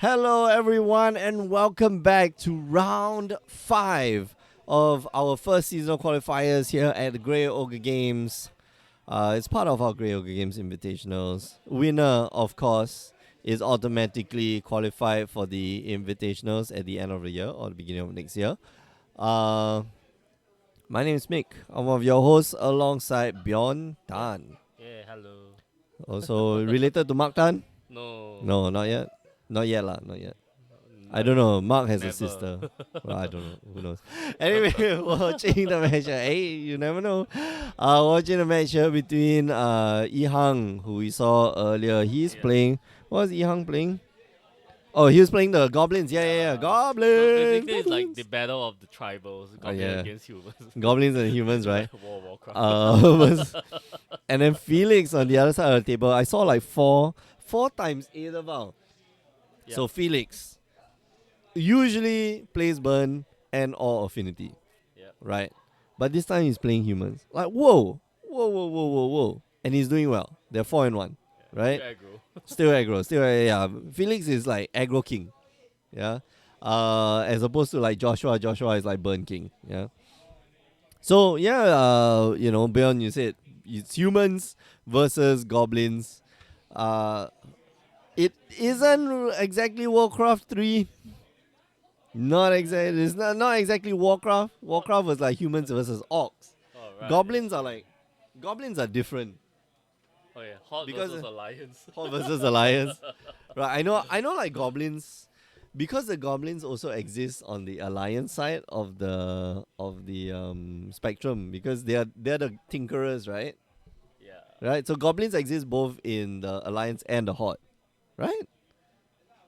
Hello, everyone, and welcome back to round 5 of our first season of qualifiers here at the Grey Ogre Games. It's part of our Grey Ogre Games Invitationals. Winner, of course, is automatically qualified for the Invitationals at the end of the year or the beginning of next year. My name is Mick. I'm one of your hosts alongside Bjorn Tan. Yeah, hello. Also related to Mark Tan? No. No, not yet. Not yet, not yet. I I don't mean, know. Mark has a never. sister. Well, I don't know. Who knows? Anyway, watching the match. Hey, you never know. Watching the match here between Yi Hang, who we saw earlier. He's Yeah. playing. What was Yi Hang playing? Oh, he was playing the Goblins. Yeah. So Goblins. basically, it's like the Goblins. battle of the tribals, Oh, goblin yeah. against humans. Goblins and humans, right? Like War of Warcraft. And then Felix on the other side of the table. I saw like four times Adaval. Yeah. So Felix usually plays burn and or affinity, Yeah. right? But this time he's playing humans. Like whoa, and he's doing well. They're 4-1, right? Still aggro. Still aggro, yeah. Felix is like aggro king, yeah. As opposed to like Joshua. Joshua is like burn king, yeah. So yeah, Bjorn, you said it's humans versus goblins. It isn't exactly Warcraft 3. Not exactly. It's not exactly Warcraft. Warcraft was like humans versus orcs. Oh, right. Goblins are different. Oh, yeah. Hot Because versus Alliance. Horde versus Alliance. Right. I know like goblins, because the goblins also exist on the Alliance side of the spectrum, because they're the tinkerers, right? Yeah. Right. So goblins exist both in the Alliance and the Horde, right?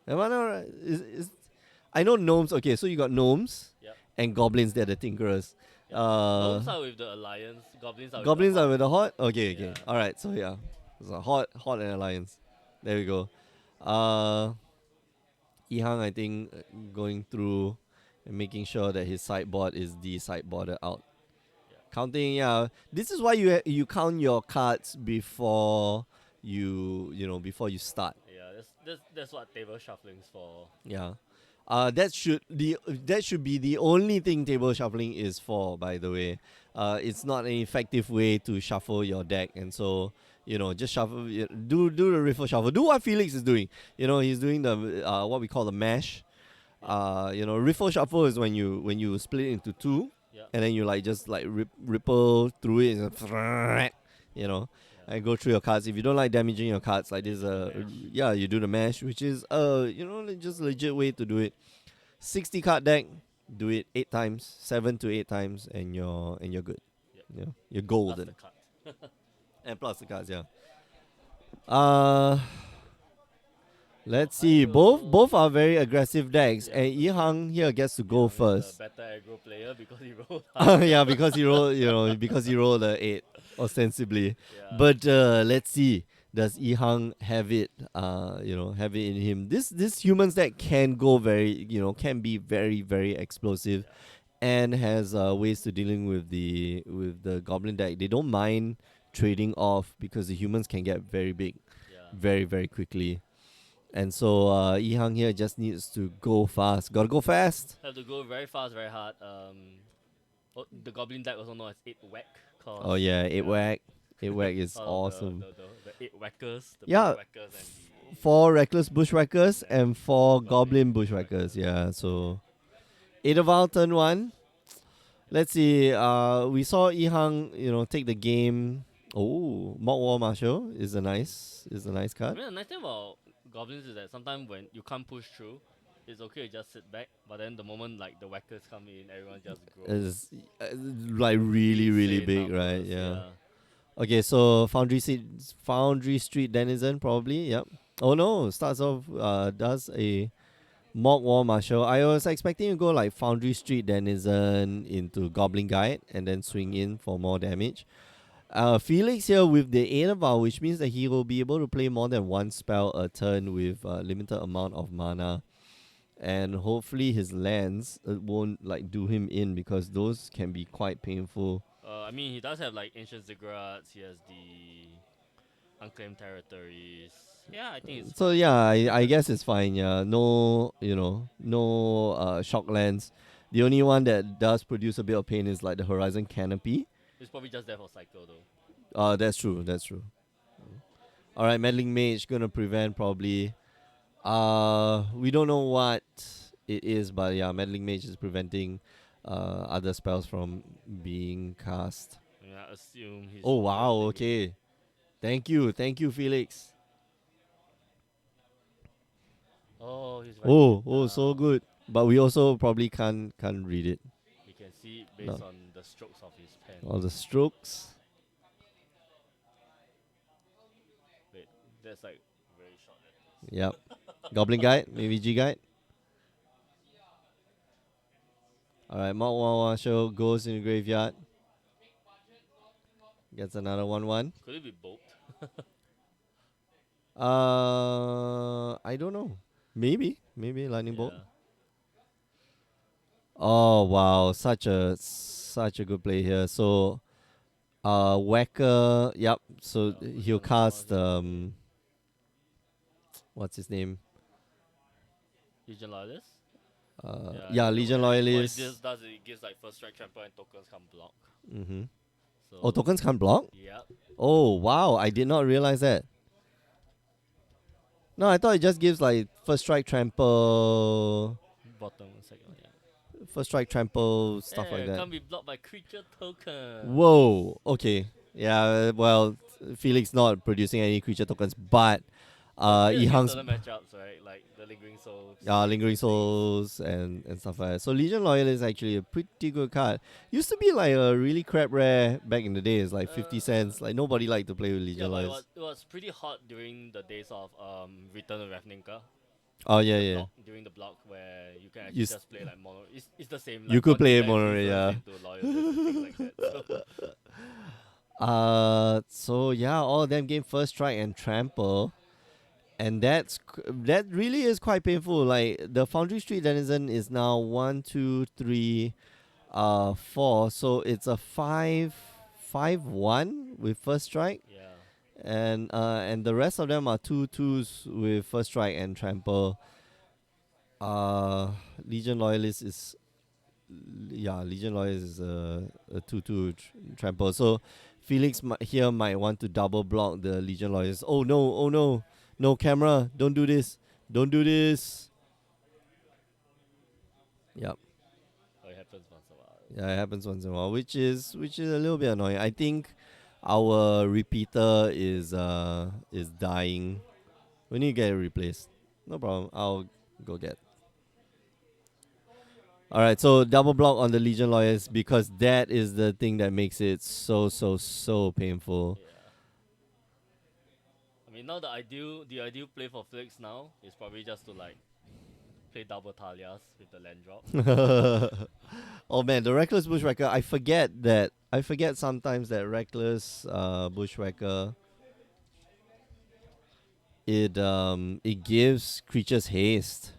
Am I not right? I know gnomes. Okay, so you got gnomes Yep. and goblins. They're the tinkerers. Yep. Gnomes are with the Alliance. Goblins are with with the Horde. Okay. Yeah. All right. So yeah, so Horde and Alliance. There we go. Uh, Ihang, I think, going through and making sure that his sideboard is the sideboarded out. Yeah. Counting, yeah. This is why you count your cards before before you start. Yeah. That's what table shuffling is for. Yeah. That should be the only thing table shuffling is for. By the way, it's not an effective way to shuffle your deck, and so just shuffle. Do the riffle shuffle. Do what Felix is doing. He's doing the what we call the mash. Riffle shuffle is when you split it into two, Yeah. and then you like just like ripple through it, you know, Yeah. and go through your cards. If you don't like damaging your cards, like this, Mash. you do the mash, which is just legit way to do it. 60 card deck, do it 8 times, 7 to 8 times, and you're good. Yep. Yeah, you're Plus the golden, card. and plus the cards, yeah. Uh, let's see. Both are very aggressive decks, Yeah. and Yi Hang here gets to go He's first. the better aggro player because he rolled high. Yeah, because he rolled the 8 ostensibly. Yeah. But let's see, does Yi Hang have it? Have it in him. This humans deck can go can be very very explosive, and has ways to dealing with the goblin deck. They don't mind trading off because the humans can get very big, Yeah. very very quickly. And so Yi Hang here just needs to go fast. Gotta go fast. Have to go very fast, very hard. The goblin deck also known as 8 whack. Oh yeah, 8 whack. 8 whack is all of awesome. The 8 whackers, the Yeah. whackers, and the 4 reckless bushwhackers and 4 goblin Goblin bushwhackers. bushwhackers. Yeah, so Adaval turn 1. Let's see. We saw Yi Hang, take the game. Oh, Mock War Marshal is a nice I card. mean, the nice thing about goblins is that sometimes when you can't push through, it's okay to just sit back. But then the moment like the whackers come in, everyone just grows. It's like really Insane big, right? numbers, Yeah. Okay, so Foundry Street Denizen probably. Yep. Oh no, starts off does a Mock War Marshal. I was expecting to go like Foundry Street Denizen into Goblin Guide and then swing in for more damage. Felix here with the Adaval, which means that he will be able to play more than one spell a turn with a limited amount of mana. And hopefully his lands won't like do him in, because those can be quite painful. I mean, he does have like ancient ziggurats. He has the unclaimed territories. Yeah, I think it's So fine. yeah, I guess it's fine. Yeah, no, no shock lands. The only one that does produce a bit of pain is like the Horizon Canopy. It's probably just there for cycle though. That's true. That's true. All right, meddling mage gonna prevent probably. We don't know what it is, but yeah, meddling mage is preventing other spells from being cast. Yeah, I assume he's Oh wow, dueling. okay. Thank you, Felix. Oh, he's writing it Oh, so down. good. But we also probably can't read it. You can see it based No, on the strokes of his pen. all the strokes. Wait, that's like very short letters. Yep. Goblin guide, maybe G guide. All right, Mount Wawa show goes in the graveyard. Gets another 1/1. Could it be bolt? I don't know. Maybe lightning bolt. Yeah. Oh wow, such a good play here. So, Whacker. Yep. So Which he'll one? Which one cast he gonna play? what's his name? Legion Loyalist? Yeah, Legion What it Loyalist. does is it gives like first strike trample and tokens come block. Mm-hmm. So Oh, tokens can't block. yeah, Oh wow, I did not realize that. No, I thought it just gives like first strike trample, bottom second one. Yeah. first strike trample stuff like Yeah, that. can't be blocked by creature tokens. Whoa. Okay. Yeah. Well, Felix not producing any creature tokens, but But against Ihang's certain matchups, right? Like the lingering souls. lingering things. souls and stuff like that. So Legion Loyalist is actually a pretty good card. Used to be like a really crap rare back in the days, like 50 cents. Like nobody liked to play with Yeah, Legion but Loyalist. it was pretty hot during the days of Return of Ravnica. Oh yeah, The yeah. block during the block where you can actually You just play like mono. It's the same. you Like could play conjure mono, influence yeah. into loyalists and things like that. So yeah, all of them gain first strike and trample, and that really is quite painful. Like the Foundry Street Denizen is now 1, 2, 3, 4. So it's a 5-1 with first strike, Yeah. and the rest of them are 2/2s with first strike and trample. Legion Loyalist is Legion Loyalist is a 2/2 trample. So Felix here might want to double block the Legion Loyalist. Oh no! Oh no! No camera! Don't do this! Don't do this! Yep. Oh, it happens once in a while. Yeah, it happens once in a while, which is a little bit annoying. I think our repeater is dying. We need to get it replaced. No problem. I'll go get. All right, so double block on the Legion Lawyers because that is the thing that makes it so painful. Yeah. I mean, now the ideal play for Felix now is probably just to like play double Talias with the land drop. Oh man, the Reckless Bushwhacker. I forget sometimes that Reckless Bushwhacker it gives creatures haste,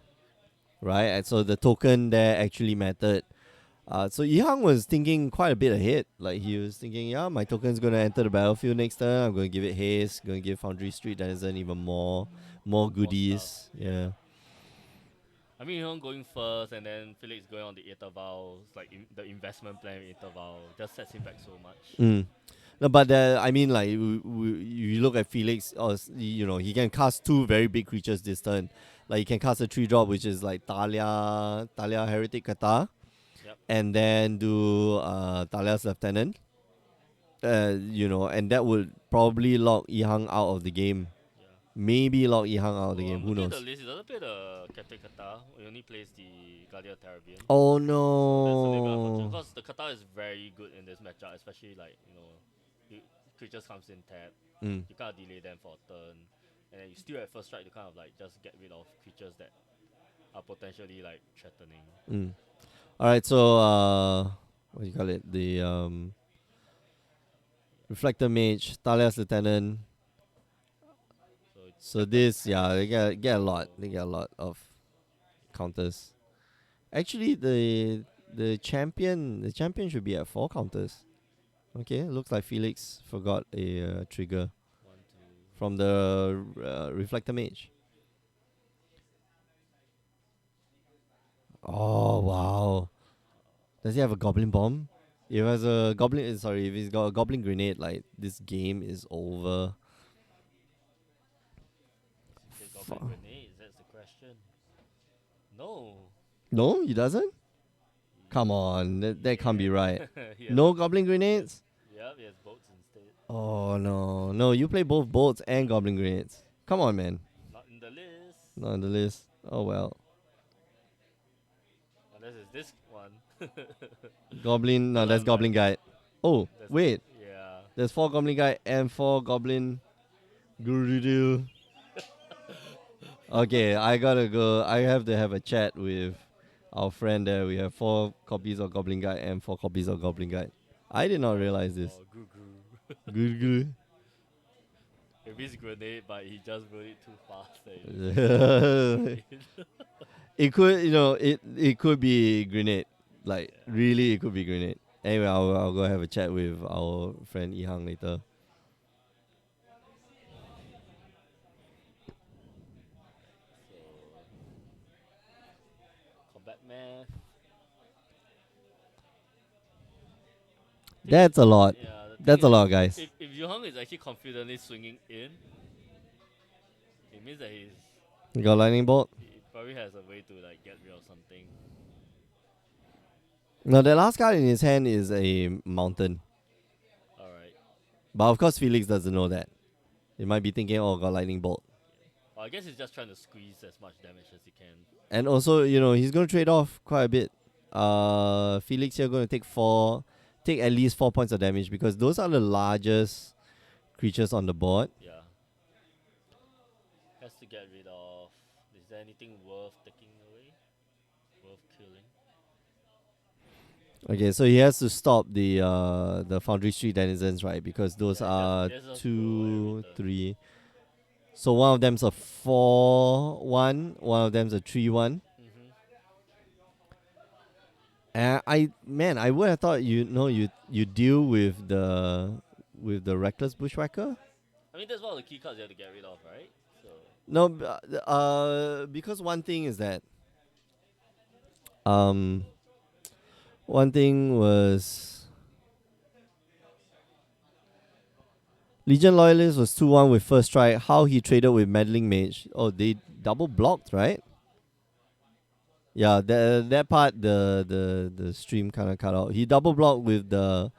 right? And so the token there actually mattered. So Yihang was thinking quite a bit ahead. Like he was thinking, yeah, my token's gonna enter the battlefield next turn. I'm gonna give it haste. Gonna give Foundry Street Denizen even more goodies. stuff, Yeah. I mean, him going first and then Felix going on the intervals, like the investment plan with interval, just sets him back so much. Mm. No, but I mean, like you look at Felix, or he can cast two very big creatures this turn. Like he can cast a 3-drop, which is like Talia Heretic Kata, Yep. and then do Talia's Lieutenant. And that would probably lock Yihang out of the game. Yeah. Maybe lock Yihang out of the game. I'm Who looking at the knows? list. He doesn't play the Captain Kata. He only plays the Guardian Terabian. Oh So that's a little bit unfortunate no! because the Kata is very good in this matchup, especially like creatures comes in tap. Mm. You can't delay them for a turn, and then you still at first strike to kind of like just get rid of creatures that are potentially like threatening. Mm. All right, so what do you call it? The Reflector Mage, Talia's Lieutenant. So it's So step this, back yeah, they haste. get a lot. They get a lot of counters. Actually, the champion should be at 4 counters. Okay, looks like Felix forgot a trigger One, two. from the Reflector Mage. Oh wow! Does he have a Goblin Bomb? If he has a Goblin, sorry, if he's got a Goblin Grenade, like this game is over. Is it Goblin Grenades? That's the question. No. No, he doesn't. Come on, that can't be right. No Goblin Grenades. Yep, he has boats instead. Oh no, no! You play both bolts and Goblin Grenades. Come on, man. Not in the list. Not on the list. Oh well. Unless it's this one. Goblin. No, Well, that's I'm Goblin Guide. Oh That's wait, Yeah. there's 4 Goblin Guide and 4 Goblin. Guru. Okay, I gotta go. I have to have a chat with our friend there. We have 4 copies of Goblin Guide and 4 copies of Goblin Guide. I did not realize this. Oh, goo. Good. Maybe it's grenade, but he just wrote it too fast. It could, it could be grenade. Like really, it could be grenade. Anyway, I'll go have a chat with our friend Ihang later. So, combat math. That's a lot. Yeah, That's a lot, guys. If Yuhang is actually confidently swinging in, it means that You got lightning bolt. he probably has a way to like get rid of something. No, the last card in his hand is a mountain. Alright. But of course, Felix doesn't know that. He might be thinking, oh, got lightning bolt. Well, I guess he's just trying to squeeze as much damage as he can. And also, he's going to trade off quite a bit. Felix here going to take at least 4 points of damage because those are the largest creatures on the board. Yeah. Has to get rid of. Is there anything worth taking away? Worth killing? Okay, so he has to stop the Foundry Street Denizens, right? Because those Yeah, are he just 2, go 3. So one of them's a 4-1, one of them's a 3-1. And I would have thought you deal with the Reckless Bushwhacker. I mean, that's one of the key cards you have to get rid of, right? So No, because one thing is that one thing was Legion Loyalist was 2-1 with first strike. How he traded with Meddling Mage? Oh, they double blocked, right? Yeah, that part the stream kind of cut out. He double blocked with the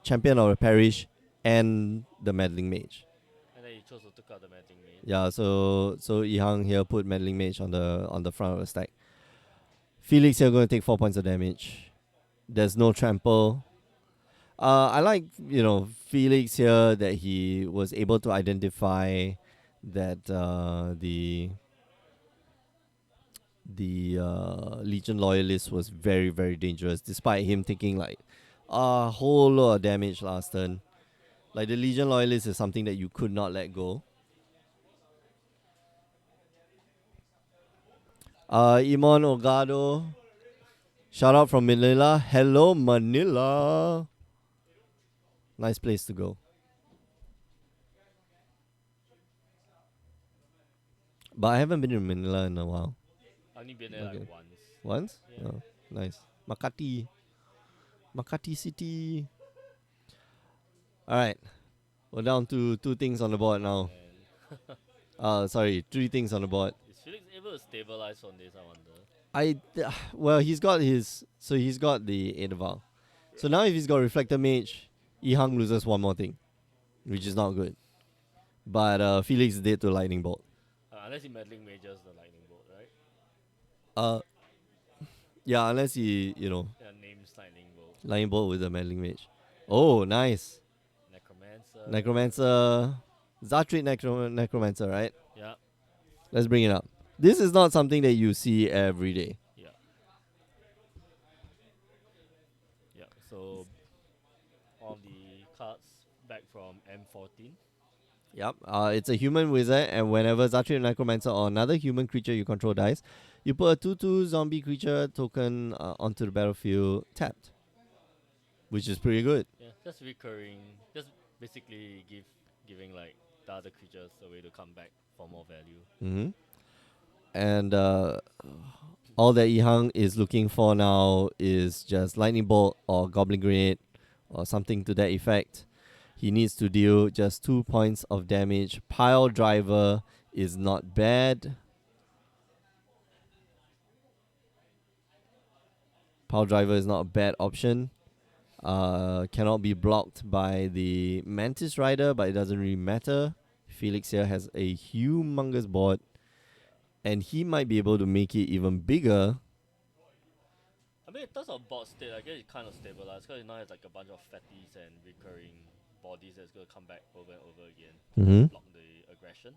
Champion of the Parish and the Meddling Mage. and then he chose to take out the Meddling Mage. Yeah, so Ihang here put Meddling Mage on the front of the stack. Felix here going to take 4 points of damage. There's no trample. I like Felix here that he was able to identify that the Legion Loyalist was very, very dangerous, despite him taking like a whole lot of damage last turn. Like the Legion Loyalist is something that you could not let go. Imon Ogado, shout out from Manila. Hello, Manila. Nice place to go. But I haven't been to Manila in a while. I've only been there like once. Once? Yeah. Oh, nice. Makati City. Alright. We're down to 2 things on the board now. Sorry, 3 things on the board. Is Felix able to stabilize on this, I wonder? Well, he's got the Edaval. So now if he's got Reflector Mage, Ihang loses 1 more thing, which is not good. But Felix is dead to Lightning Bolt. Unless he Meddling Mages the Lightning Bolt, right? Yeah, unless he, Yeah, names Lightning Bolt. Lightning Bolt with the Meddling Mage. Oh, nice. Necromancer. Zartrit Necromancer, right? Yeah. Let's bring it up. This is not something that you see every day. Yeah. Yeah. So all the cards back from M14. Yep. It's a human wizard, and whenever Zartrit Necromancer or another human creature you control dies, you put a 2/2 zombie creature token onto the battlefield tapped. which is pretty good. Yeah, just recurring, just basically giving like the other creatures a way to come back for more value. Hmm. And all that Yihang is looking for now is just lightning bolt or goblin grenade or something to that effect. He needs to deal just 2 points of damage. Pile driver is not bad. Pile driver is not a bad option. Cannot be blocked by the Mantis Rider, but it doesn't really matter. Felix here has a humongous board, and he might be able to make it even bigger. I mean, in terms of board state, I guess it kind of stabilized because it now has like a bunch of fatties and recurring bodies that's going to come back over and over again to Mm-hmm. block the aggression.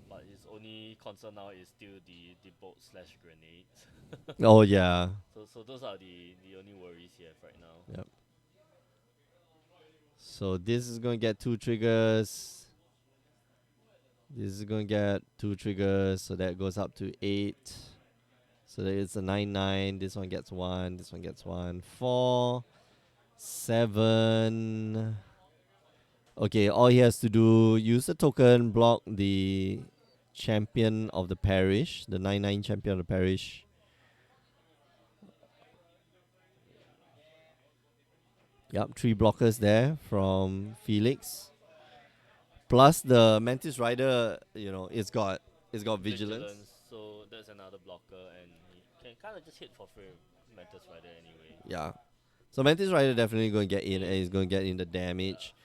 But his only concern now is still the bolt slash grenades. Oh yeah. So those are the only worries he have right now. Yep. So this is gonna get 2 triggers. This is gonna get 2 triggers, so that goes up to 8. So that it's a 9/9. This one gets 1. This one gets 1. 4, 7. Okay, all he has to do, use the token, block the champion of the parish, the 9/9 champion of the parish. Yep, 3 blockers there from Felix. Plus the Mantis Rider, it's got vigilance. So that's another blocker, and he can kind of just hit for free with Mantis Rider anyway. Yeah. So Mantis Rider definitely going to get in, and he's going to get in the damage.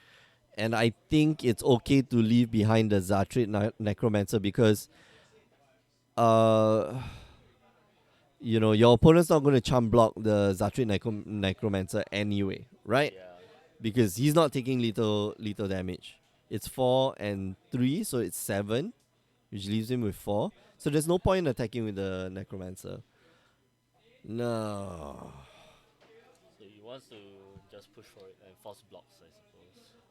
And I think it's okay to leave behind the Zatrit Necromancer because your opponent's not going to chump block the Zatrit Necromancer anyway, right? Yeah. Because he's not taking lethal damage. It's 4 and 3, so it's 7, which leaves him with 4. So there's no point in attacking with the Necromancer. No. So he wants to just push for it and force blocks, I suppose.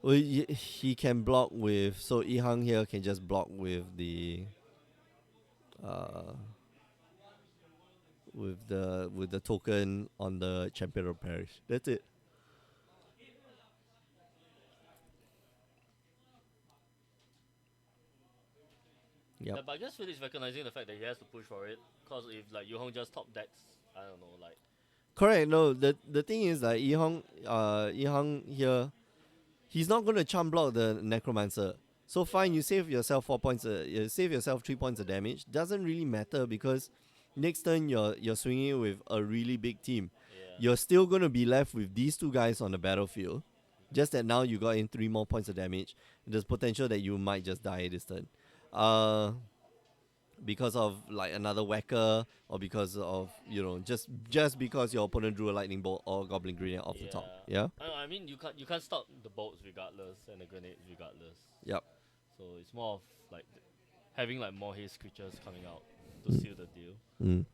Well, he can block with, so Yihang here can just block with the with the token on the champion of parish. That's it. Yeah, Yep. but I guess Felix recognizing the fact that he has to push for it, because if like Yu Hong just top decks, I don't know, like Correct. No, the thing is that Yihang here, he's not gonna chump block the necromancer. So fine, you save yourself 4 points. You save yourself 3 points of damage. Doesn't really matter because next turn you're swinging with a really big team. yeah, You're still gonna be left with these 2 guys on the battlefield. Just that now you got in 3 more points of damage. There's potential that you might just die this turn. Because of like another whacker, or because of just because your opponent drew a lightning bolt or goblin grenade off the top. Yeah. I mean, you can't stop the bolts regardless and the grenades regardless. Yep. So it's more of like having like more haste creatures coming out to seal the deal. Mm.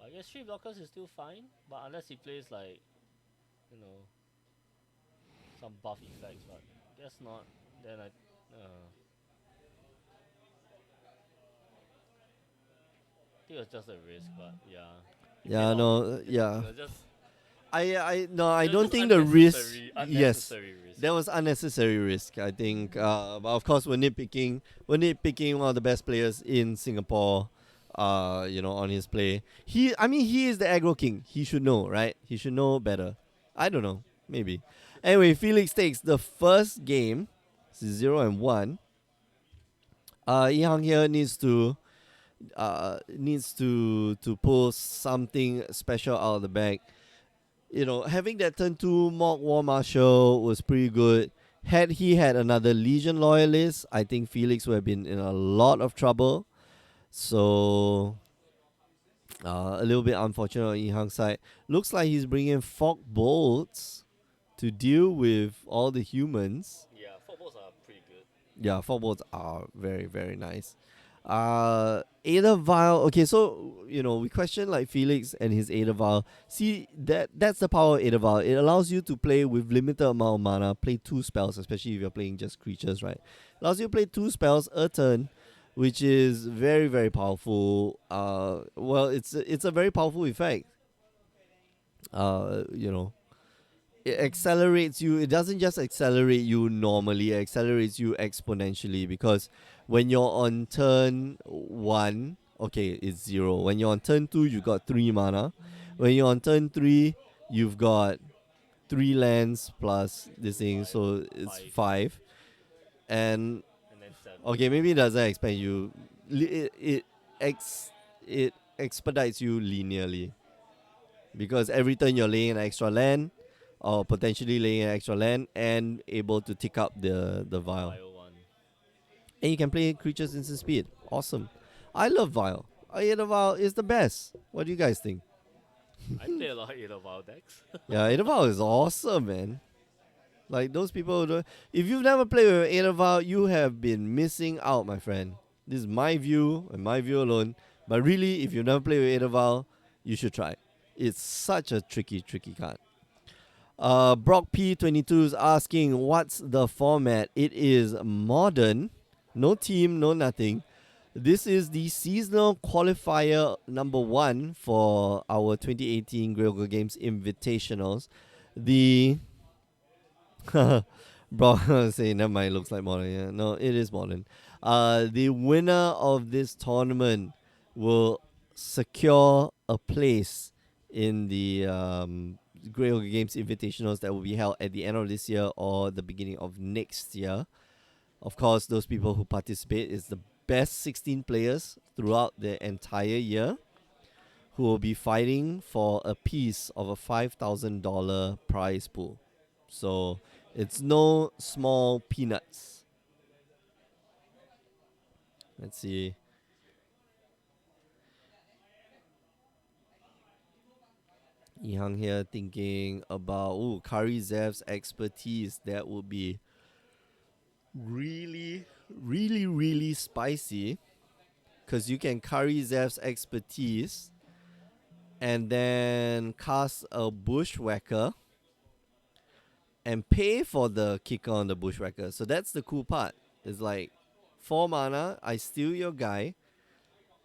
I guess 3 blockers is still fine, but unless he plays like some buff effects, but guess not. Then think it was just a risk, but yeah. Yeah. No. Yeah. It was just I it was don't just think the risk. Yes. unnecessary risk. That was unnecessary risk, I think. But of course, we're nitpicking one of the best players in Singapore. On his play, he is the aggro king. He should know, right? He should know better. I don't know, maybe. Anyway, Felix takes the first game, 0-1. Yihang here needs to pull something special out of the bag. Having that turn 2 Mock War Marshal was pretty good. Had he had another Legion Loyalist, I think Felix would have been in a lot of trouble. So, a little bit unfortunate on Yihang's side. Looks like he's bringing Fog Bolts to deal with all the humans. Yeah, footballs are pretty good. Yeah, Fog Bolts are very, very nice. Aether Vial. Okay, so we question like Felix and his Aether Vial. See, that's the power of Aether Vial. It allows you to play with limited amount of mana, play 2 spells, especially if you're playing just creatures, right? Allows you to play 2 spells a turn, which is very, very powerful. Well, it's a very powerful effect. it accelerates you. It doesn't just accelerate you normally, it accelerates you exponentially because when you're on turn 1, okay, it's 0. When you're on turn 2, you got 3 mana. When you're on turn 3, you've got 3 lands plus this thing, so it's 5. And And then 7. okay, maybe it doesn't expand you. Ex it expedites you linearly because every turn you're laying an extra land or potentially laying an extra land and able to tick up the vial. Bio 1. And you can play creatures instant speed. Awesome. I love vial. Ada vial is the best. What do you guys think? I play a lot of Ada Wild decks. Yeah, Ada vial is awesome, man. Like those people who don't, if you've never played with Ada vial, you have been missing out, my friend. This is my view and my view alone. But really, if you've never played with Ada vial, you should try. It's such a tricky card. Brock P22 is asking, what's the format? It is modern, no team, no nothing. This is the seasonal qualifier number 1 for our 2018 GOGI Games Invitationals. The Brock saying never mind, it looks like modern. Yeah, no, it is modern. The winner of this tournament will secure a place in the GOGI Games Invitationals that will be held at the end of this year or the beginning of next year. Of course, those people who participate is the best 16 players throughout the entire year who will be fighting for a piece of a $5,000 prize pool. So it's no small peanuts. Let's see. Yihang here thinking about Kari Zev's expertise. That would be really, really, really spicy. Because you can Kari Zev's expertise and then cast a Bushwhacker and pay for the kicker on the Bushwhacker. So that's the cool part. It's like 4 mana, I steal your guy,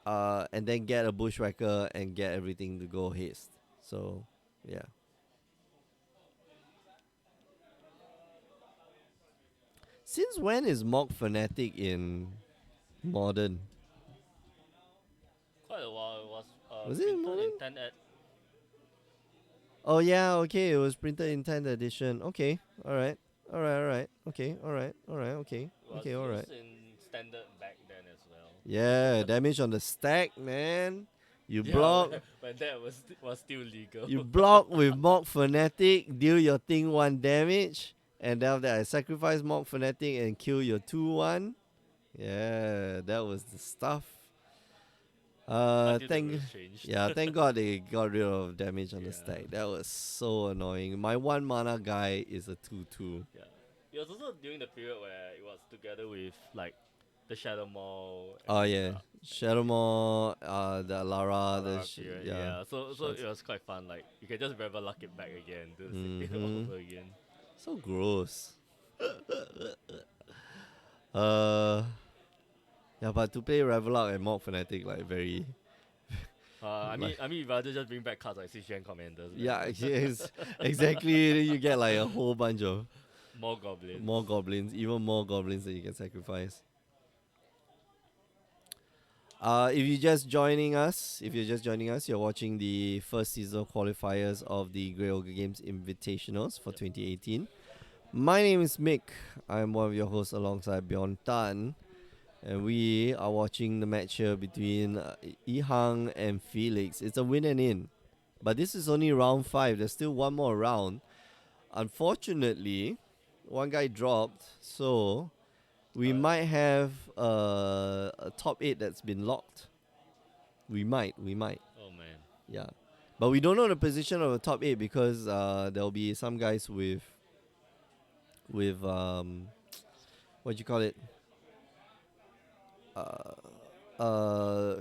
and then get a Bushwhacker and get everything to go haste. So, yeah. Since when is Mock Fanatic in Modern? Quite a while. It was Was it in printed Modern? in 10 at. Oh, yeah, okay. It was printed in 10th edition. Okay, alright. Alright. Okay, alright. Okay. It was Okay, alright. used in standard back then as well. Yeah, damage on the stack, man. You Yeah, block. when that was still legal. You block with Mock Fanatic, deal your thing 1 damage, and then after that I sacrifice Mock Fanatic and kill your 2-1. Yeah, that was the stuff. Until the Thank rules changed. yeah, thank God they got rid of damage on the Yeah. stack. That was so annoying. My 1 mana guy is a 2-2. Yeah. It was also during the period where it was together with like the Shadow Mall. Oh yeah, Shadowmaw, the Lara, the period. yeah. Yeah. So it was quite fun. Like you can just Rebel Luck it back again, do the same thing Mhm. over again. So gross. Yeah, but to play Revelock and Mock Fanatic like very I Like- mean, rather just bring back cards like Sichuan Commanders. yeah, yes, exactly. You get like a whole bunch of More goblins. more goblins, even more goblins that you can sacrifice. If you're just joining us, you're watching the first season qualifiers of the GOGI Games Invitationals for 2018. My name is Mick. I'm one of your hosts alongside Bjorn Tan. And we are watching the match here between Ihang and Felix. It's a win and in. But this is only round 5. There's still one more round. Unfortunately, one guy dropped. So we might have a top 8 that's been locked. We might. Oh man. Yeah. But we don't know the position of the top 8 because there'll be some guys with what do you call it?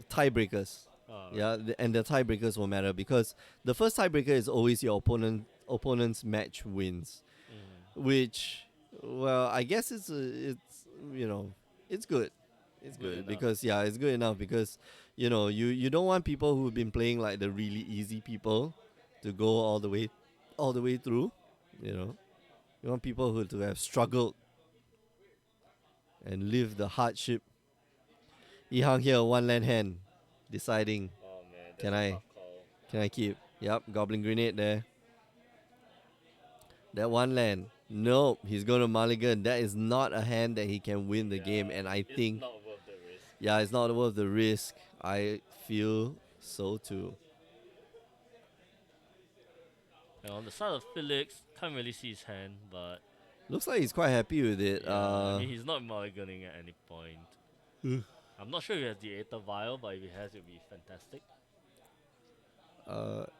Tiebreakers. Yeah, and the tiebreakers will matter because the first tiebreaker is always your opponent's match wins, which, well, I guess it's it's good. It's Good good enough. because it's good enough because you don't want people who've been playing like the really easy people to go all the way through. You know, you want people who to have struggled and lived the hardship. Yihang here, one land hand, deciding Oh man, can that's a I tough call. can I keep? Yep, Goblin Grenade there. That one land. Nope, he's going to mulligan. That is not a hand that he can win the game, and I It's think not worth the risk. yeah, it's not worth the risk. I feel so too. And on the side of Felix, can't really see his hand, but Looks like he's quite happy with it. yeah, I mean he's not mulliganing at any point. I'm not sure if he has the Aether Vial, but if he has, it would be fantastic.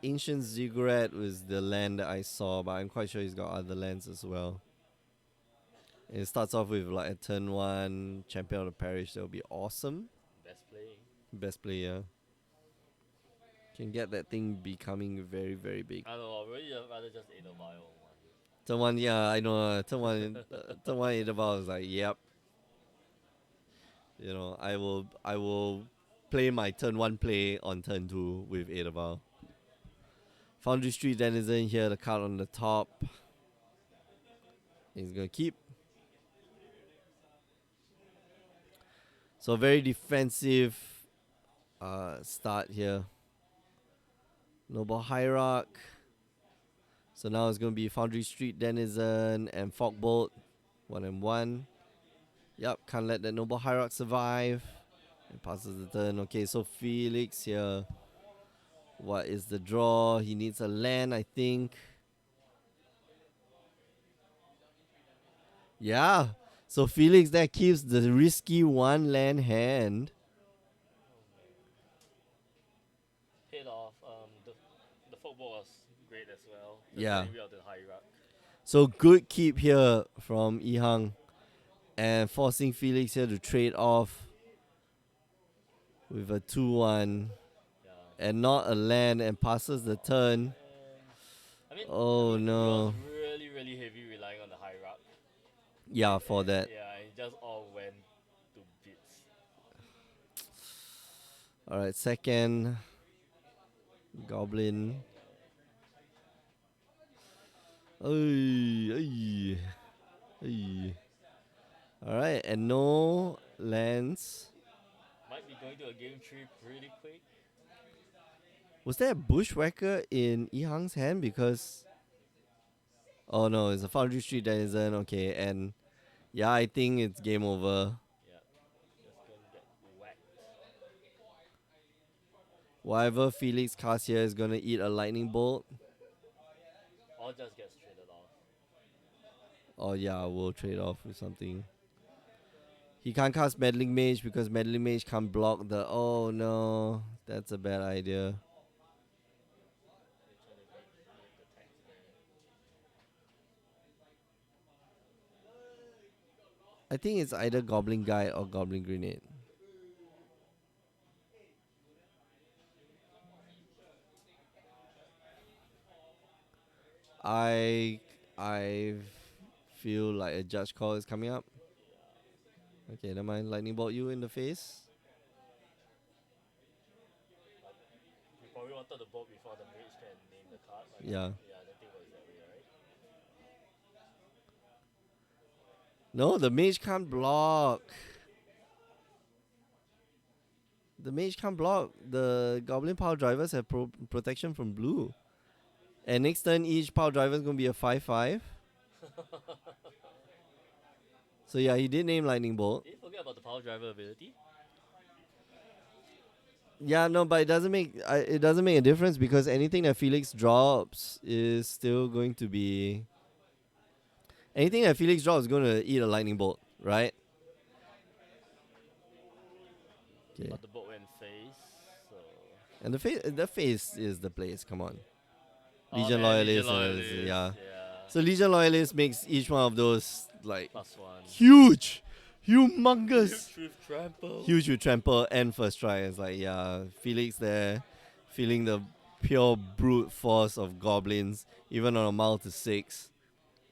Ancient Ziggurat was the land that I saw, but I'm quite sure he's got other lands as well. And it starts off with like a turn one champion of the parish. That would be awesome. Best play. Best player. Can get that thing becoming very, very big. I don't know, I'd really rather just Aether Vial one. Turn one, yeah, I know. Turn one Idabal is like, yep. You know, I will play my turn one play on turn two with Idabal. Foundry Street Denizen here, the card on the top. He's gonna keep. So very defensive start here. Noble Hierarch. So now it's gonna be Foundry Street Denizen and Fogbolt. 1 and 1. Yep, can't let that Noble Hierarch survive. It passes the turn. Okay, so Felix here. What is the draw? He needs a land, I think. Yeah. So Felix that keeps the risky one land hand. Paid off. The football was great as well. Just Yeah. getting rid of the Hierarch. So good keep here from Yihang. And forcing Felix here to trade off with a 2-1. Yeah. And not a land and passes the turn. I mean, Oh, he no. was really, really heavy relying on the Hierarch. Yeah, for that. Yeah, it just all went to bits. Alright, second. Goblin. Ay. Alright, and no lands. Might be going to a game tree pretty quick. Was there a bushwhacker in Yihang's hand? Because oh no, it's a Foundry Street Denizen. Okay, and yeah, I think it's game over. Yeah, just gonna get whacked. Whatever Felix casts here is gonna eat a lightning bolt. Or just gets traded off. Oh yeah, we'll trade off with something. He can't cast Meddling Mage because Meddling Mage can't block the. Oh no, that's a bad idea. They're trying to get the tax there. I think it's either Goblin Guide or Goblin Grenade. I feel like a judge call is coming up. Okay, never mind. Lightning bolt you in the face. You probably wanted the bolt before the mage can name the card. Like, Yeah. Yeah, the thing was that way, right? No, the mage can't block. The mage can't block. The Goblin Power Drivers have protection from blue. And next turn, each Power Driver is going to be a 5/5. So yeah, he did name Lightning Bolt. Did you forget about the power driver ability? Yeah, no, but it doesn't make a difference because anything that Felix drops is still going to be. Anything that Felix drops is going to eat a Lightning Bolt, right? Okay. But the bolt went face, so. And the face is the place. Come on. Oh, Legion man, Loyalist. Loyalist, Yeah. yeah. So Legion Loyalist makes each one of those like +1. huge, humongous, Truth trample. huge with trample and first try. It's like yeah, Felix there, feeling the pure brute force of goblins, even on a mile to 6.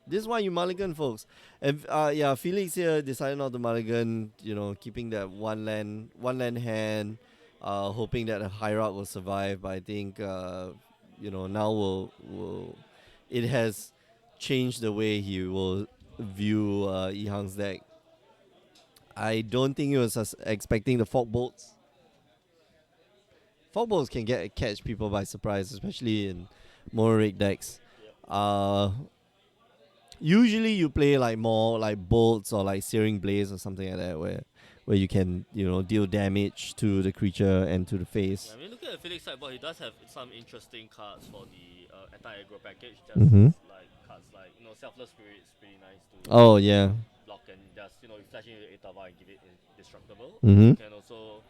This is why you mulligan, folks. And yeah, Felix here decided not to mulligan. You know, keeping that one land hand, hoping that a Hierarch will survive. But I think you know now it has change the way he will view Ehang's deck. I don't think he was expecting the Fog Bolts. Fog Bolts can catch people by surprise, especially in mono rig decks. Yep. Usually you play like more like bolts or like searing blaze or something like that, where you can deal damage to the creature and to the face. Yeah, I mean, look at the Felix sideboard. He does have some interesting cards for the anti-aggro package. Just Mm-hmm. like cards like Selfless Spirit is pretty nice to Oh yeah. block and just you flash into Etava and give it indestructible. Mm-hmm. You can also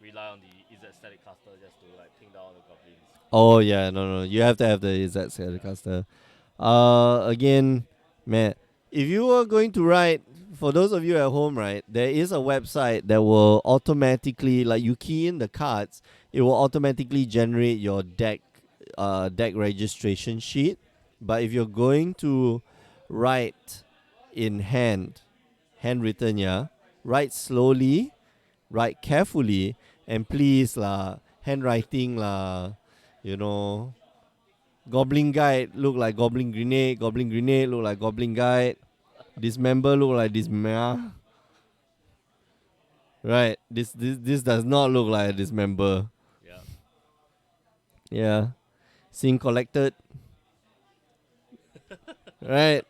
rely on the EZ static caster just to like ping down the goblins. Oh yeah, no, you have to have the Izzet Caster. Again, man, if you are going to write, for those of you at home, right, there is a website that will automatically, like you key in the cards, it will automatically generate your deck registration sheet. But if you're going to write in handwritten, yeah, write slowly, write carefully, and please lah, handwriting lah, Goblin Guide look like Goblin Grenade look like Goblin Guide, Dismember look like Dismember. Right, this does not look like a Dismember. Yeah. Yeah, Scene Collected. Right,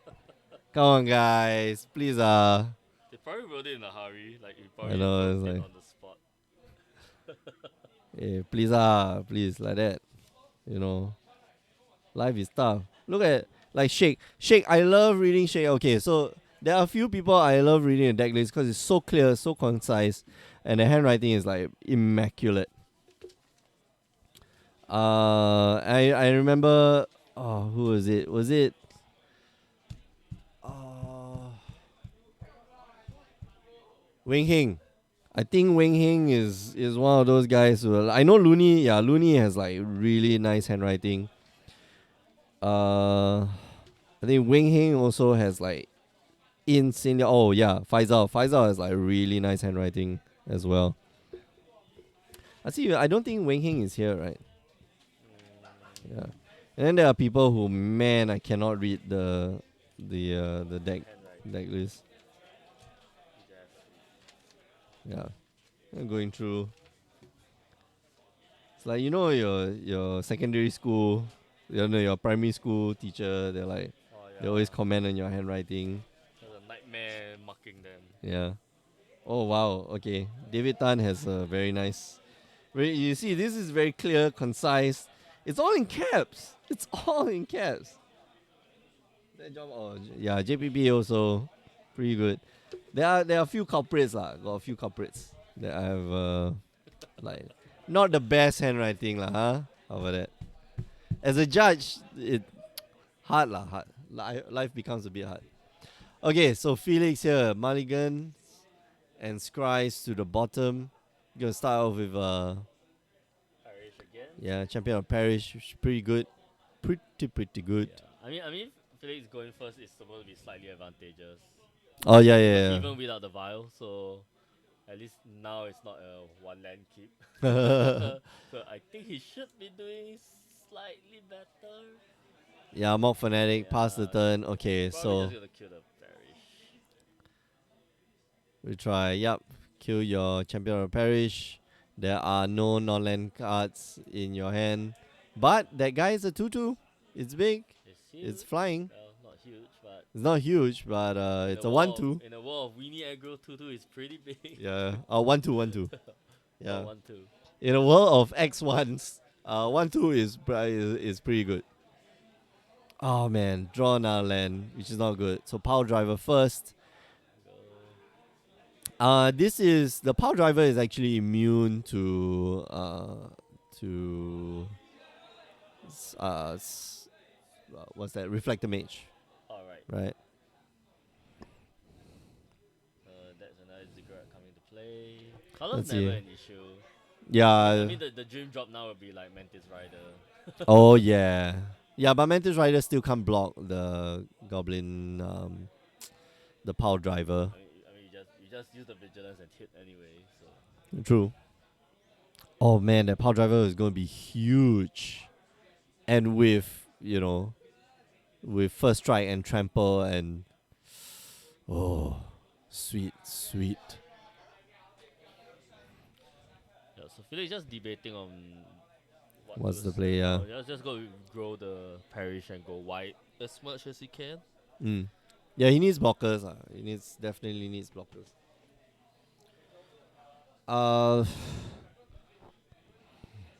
come on guys, please They probably wrote it in a hurry. Like you I probably know, wrote it's it like, on the spot. please like that, Life is tough. Look at like Shake. I love reading Shake. Okay, so there are a few people I love reading a deck list because it's so clear, so concise, and the handwriting is like immaculate. I remember. Oh, who was it? Was it? Wing Hing. I think Wing Hing is one of those guys who I know. Looney, yeah, Looney has like really nice handwriting. I think Wing Hing also has like insane. Oh yeah, Faisal has like really nice handwriting as well. I see. I don't think Wing Hing is here, right? Yeah. And then there are people who, man, I cannot read the deck list. Yeah, I'm going through. It's like your secondary school, your primary school teacher. They're like they always comment on your handwriting. There's a nightmare marking them. Yeah. Oh wow. Okay. David Tan has a very nice. You see, this is very clear, concise. It's all in caps. It's all in caps. That job. Oh yeah. JPB also pretty good. There are a few culprits lah. Got a few culprits that I have like not the best handwriting lah. Huh? How about that? As a judge, it hard lah. Hard. Life becomes a bit hard. Okay, so Felix here, Mulligan and Scries to the bottom. Gonna start off with Parish again. yeah, Champion of Parish, which is pretty good. Pretty good. Yeah. I mean, Felix going first is supposed to be slightly advantageous. Oh yeah. Even without the vial, so at least now it's not a one land keep. Yeah. So I think he should be doing slightly better. Yeah, Mock Fanatic, pass the Yeah. turn. Okay, Probably so just gonna kill the Parish. we try. Yep, kill your Champion of Parish. There are no non-land cards in your hand, but that guy is a 2/2. It's big. It's huge. It's flying. Well, not huge, but It's not huge, but it's a 1/2. In a world of Weenie aggro, 2/2 is pretty big. Yeah. 1/2. Yeah. 1/2. In a world of X1s, 1/2 is pretty good. Oh man, draw another land, which is not good. So Power Driver first. This is the Power Driver is actually immune to what's that? Reflector Mage, Alright. right? That's another Ziggurat coming to play. Color's Let's never see. an issue. Yeah. I mean, the dream drop now would be like Mantis Rider. Oh yeah. Yeah, but Mantis Rider still can't block the Goblin, the Power Driver. I mean, you just use the Vigilance and hit anyway. So True. Oh man, that Power Driver is going to be huge, and with with first strike and trample and oh, sweet, sweet. Yeah, so Felix just debating on what What's to the say play? now. Yeah. Just go grow the parish and go white as much as he can. Mm. Yeah, he needs blockers. He definitely needs blockers. Uh,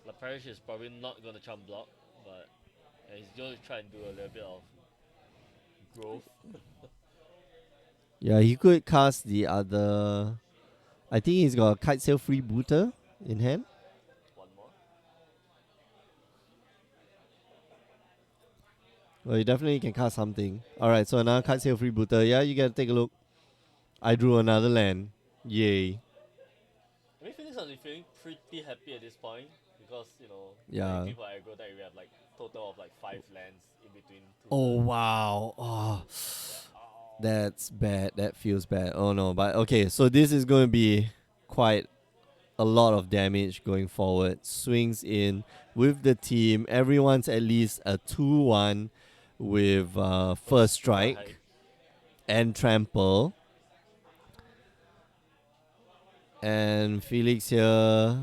The parish is probably not gonna chump block, but he's gonna try and do a little bit of growth. yeah, he could cast the other. I think he's got a kite sail freebooter in hand. One more. Well, you definitely can cast something. All right, so another kite sail freebooter. Yeah, you gotta take a look. I drew another land. Yay. I mean, Felix has been feeling pretty happy at this point because Yeah. technically for aggro deck we have like total of like 5 lands in between two. Oh turns. wow. Oh, Oh. that's bad. That feels bad. Oh no. But okay, so this is going to be quite a lot of damage going forward. Swings in with the team. Everyone's at least a 2-1 with first strike and trample. And Felix here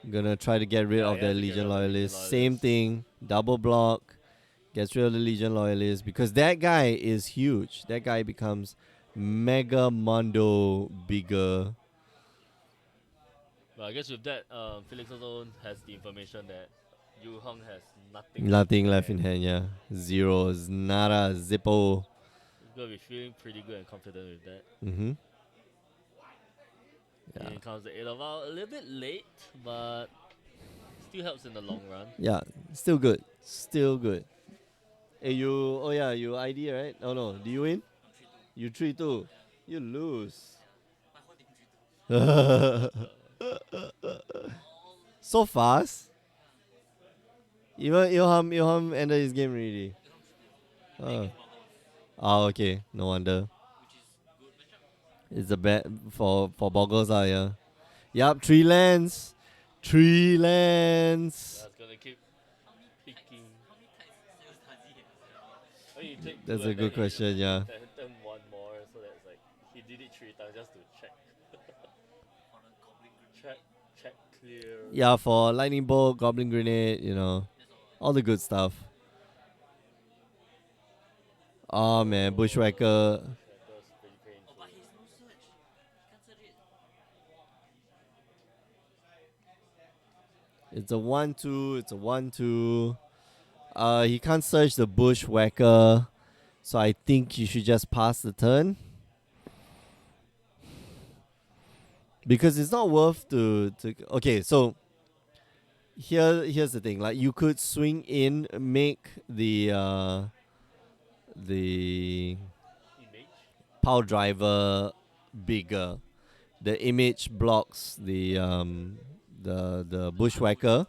gonna try to get rid Yeah, of he the has to get rid Legion of the Legion Loyalist. Same Loyalist. thing. Double block. Gets rid of the Legion Loyalist. Because that guy is huge. That guy becomes mega mondo bigger. But I guess with that, Felix also has the information that Yu Hung has Nothing left in hand. hand, yeah. Zeros. Nada. Zippo. He's gonna be feeling pretty good and confident with that. Mm-hmm. Yeah. Here comes the 8 of Out, a little bit late, but still helps in the long run. Yeah. Still good. Still good. Hey, you ID, right? Oh no. Do you win? You 3-2. You lose. So fast. Even Ilham ended his game already. Oh, okay. No wonder. It's a bad for Boggles, yeah. Yup, 3 lands. 3 lands. That's gonna keep picking. Oh, you take That's two a and good then question, yeah. then one more, so that's like he did it 3 times just to check. check clear. Yeah, for Lightning Bolt, Goblin Grenade, all the good stuff. Oh man, Bushwhacker. That was pretty painful. It's a 1-2. It's a 1-2. He can't search the Bushwhacker, so I think you should just pass the turn. Because it's not worth to okay, so here's the thing. Like you could swing in, make the Image. power driver bigger. The image blocks the bushwhacker.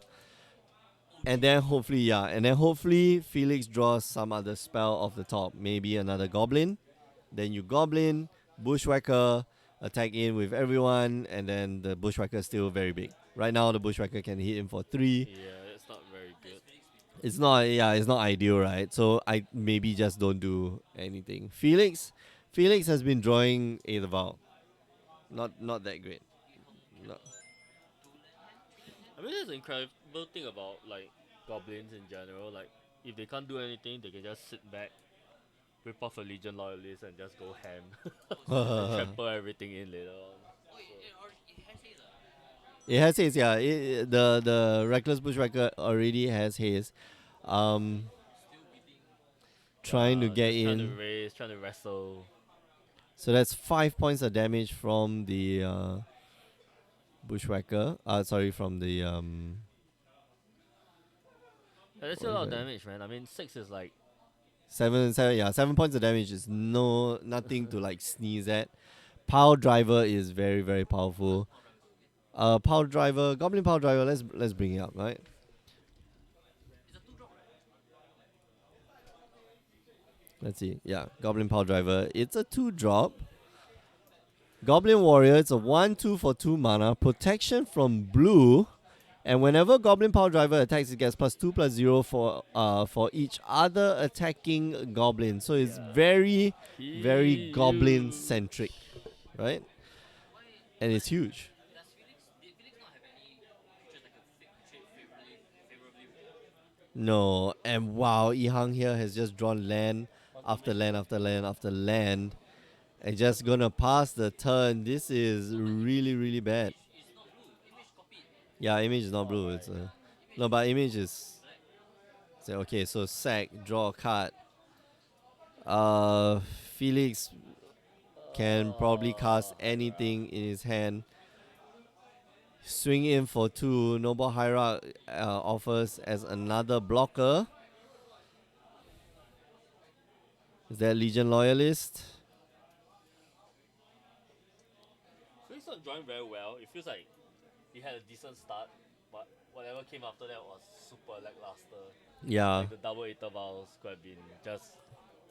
And then hopefully Felix draws some other spell off the top. Maybe another goblin. Then you goblin, bushwhacker, attack in with everyone, and then the bushwhacker is still very big. Right now the bushwhacker can hit him for 3. Yeah, it's not very good. It's not ideal, right? So I maybe just don't do anything. Felix has been drawing a Val. Not that great. No. I mean, that's the incredible thing about like goblins in general. Like, if they can't do anything, they can just sit back, rip off a Legion Loyalist, and just go ham. And trample everything in later on. It has haste, yeah. The Reckless Bushwhacker already has haste. Trying to get just trying to in. raise, trying to wrestle. So that's 5 points of damage from the Bushwhacker. Sorry, from the Yeah, that's still a what lot is of that? damage, man. I mean, 6 is like 7. Yeah, 7 points of damage is nothing to like sneeze at. Power Driver is very very powerful. Power Driver, Goblin Power Driver. Let's bring it up, right? Let's see. Yeah, Goblin Power Driver. It's a 2-drop. Goblin Warrior. It's a 1/2 for 2 mana. Protection from blue, And whenever Goblin Power Driver attacks, it gets +2/+0 for each other attacking goblin. So it's Yeah. very, very goblin Huge. centric, right? And it's huge. No, and wow, Ihang here has just drawn land after land after land after land, and just gonna pass the turn. This is really, really bad. Yeah, image is not blue. Alright. It's no, but image is. So, okay, so sack, draw a card. Uh, Felix can probably cast anything in his hand. Swing in for 2. Noble Hierarch offers as another blocker. Is that Legion Loyalist? So he's not drawing very well. It feels like he had a decent start, but whatever came after that was super lackluster. Yeah. Like the double intervals could have been just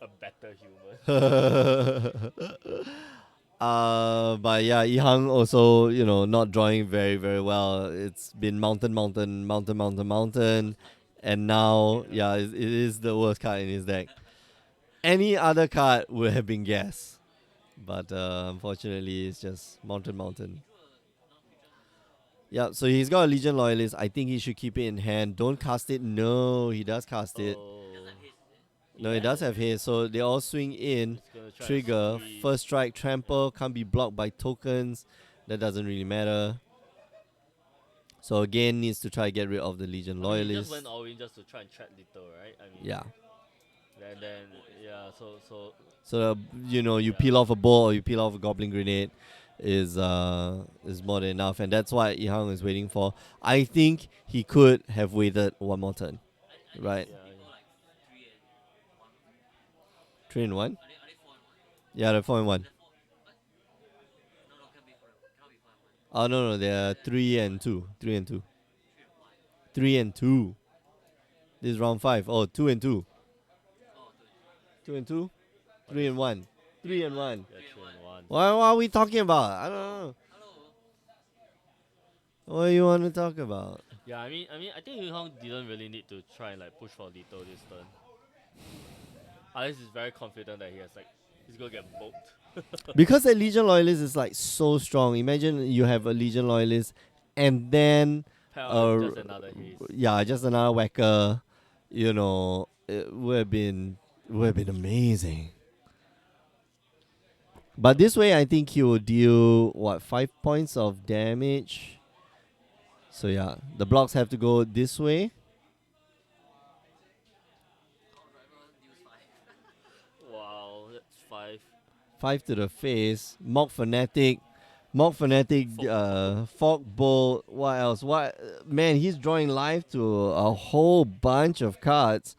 a better human. But yeah, Ihang also, not drawing very, very well. It's been mountain, mountain, mountain, mountain, mountain. And now, Yeah. it is the worst card in his deck. Any other card would have been gas. But unfortunately, it's just mountain, mountain. Yeah, so he's got a Legion Loyalist. I think he should keep it in hand. Don't cast it. No, he does cast it. Oh. No, it does have haste. So they all swing in. It's gonna try Trigger. and squeeze. First strike. Trample. Can't be blocked by tokens. That doesn't really matter. So again, needs to try to get rid of the Legion He Loyalist. just went all in just to try and trap Little, right? I mean, Yeah. And then yeah, so So you Yeah. peel off a bolt or you peel off a Goblin Grenade is more than enough, and that's what Ihang is waiting for. I think he could have waited one more turn, right? yeah, 3-1. Yeah, they're 4-1. Oh no, they're 3-2. 3-2. 3-2. This is round 5. Oh, 2-2. 2-2. 3-1. 3-1. yeah, 2-1. What are we talking about? I don't know. What do you want to talk about? Yeah, I think Yu Hong didn't really need to try and like push for Little this turn. Unless he's very confident that he's gonna get bulked. Because the Legion Loyalist is like so strong. Imagine you have a Legion Loyalist and then Just another haze. just another whacker. It would have been amazing. But this way, I think he will deal 5 points of damage. So yeah, the blocks have to go this way. Wow, that's 5. 5 to the face. Mock Fanatic. Fog Bolt. What else? Man, he's drawing life to a whole bunch of cards.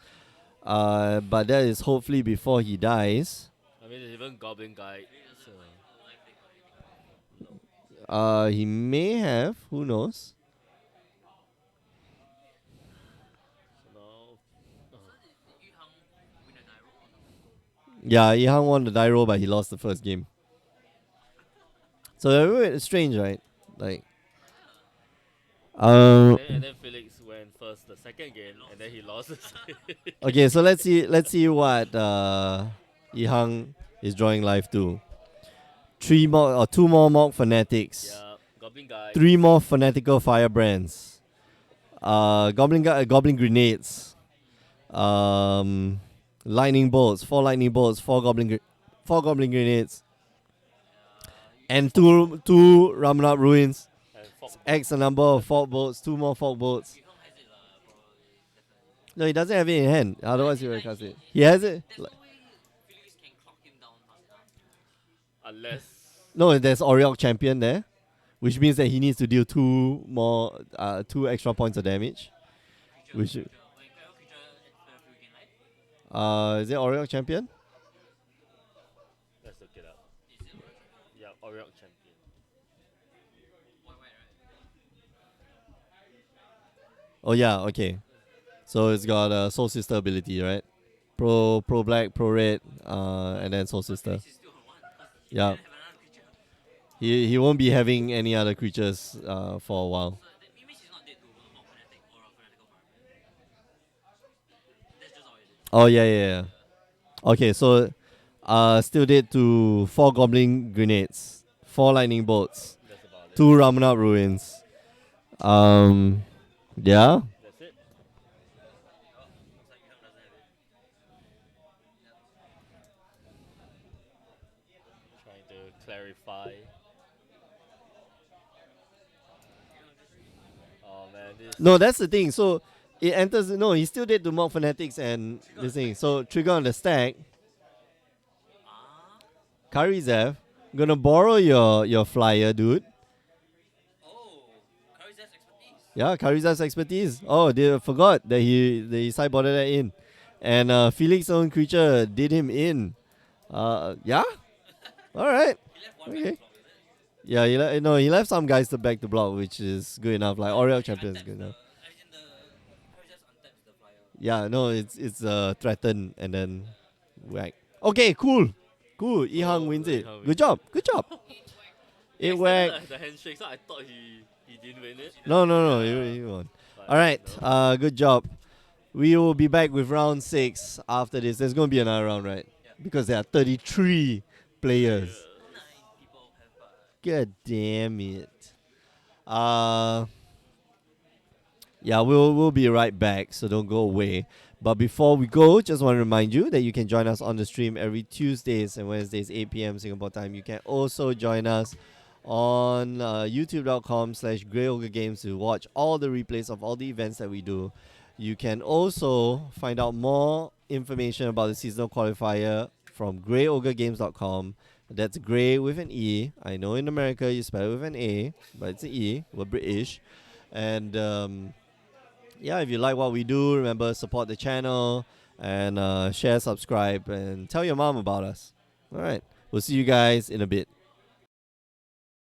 But that is hopefully before he dies. I mean, there's even Goblin Guide. He may have. Who knows? Yeah, Ihang won the die roll, but he lost the first game. So it's strange, right? Like, And then Felix went first the second game, and then he lost the second. okay, so let's see what Ihang is drawing life to. 2 more Mock Fanatics. Yeah, Goblin Guide. 3 more Fanatical Firebrands. Goblin Grenades. Lightning Bolts. 4 Lightning Bolts. 4 Goblin Grenades. And 2 Ramunap Ruins. And Fog X a number of Fog Bolts. 2 more Fog Bolts. No, he doesn't have it in hand. Otherwise, he would cast it. He has it. Unless No, there's Oriok Champion there, which means that he needs to deal 2 extra points of damage. Which is it Oriok Champion? let's look it up. Yeah, Oriok Champion. Oh yeah, okay. So it's got Soul Sister ability, right? Pro Black, Pro Red, and then Soul Sister. Yeah. He won't be having any other creatures for a while. Oh yeah, yeah, yeah. Okay, so still did to 4 goblin grenades, 4 lightning bolts, That's about it. 2 Ramunap ruins. Yeah. That's it. Trying to clarify. Oh man, this. No, that's the thing. So it enters. No, he still did to mock fanatics and this thing. So trigger on the stack. Karizev, gonna borrow your flyer, dude. Yeah, Karizev's expertise. Oh, they forgot that he sideboarded that in, and Felix's own creature did him in. Yeah. All right. Okay. Yeah, he left some guys to back the block, which is good enough. Like Oriel champion is good enough. Yeah, no, it's threaten and then whack. Okay, cool. Cool. Ihang wins it. Ihang Good wins job. Good job. He It whack. extended the handshake, so I thought he didn't win it. No, Yeah. he won. But, Alright, no. good job. We will be back with round 6 after this. There's gonna be another round, right? Because there are 33 players. God damn it. Uh Yeah, we'll be right back, so don't go away. But before we go, just want to remind you that you can join us on the stream every Tuesdays and Wednesdays, 8 p.m. Singapore time. You can also join us on youtube.com/GreyOgreGames to watch all the replays of all the events that we do. You can also find out more information about the seasonal qualifier from GreyOgreGames.com. That's Grey with an E. I know in America you spell it with an A, but it's an E. We're British. And yeah, if you like what we do, remember support the channel and share, subscribe, and tell your mom about us. All right, we'll see you guys in a bit.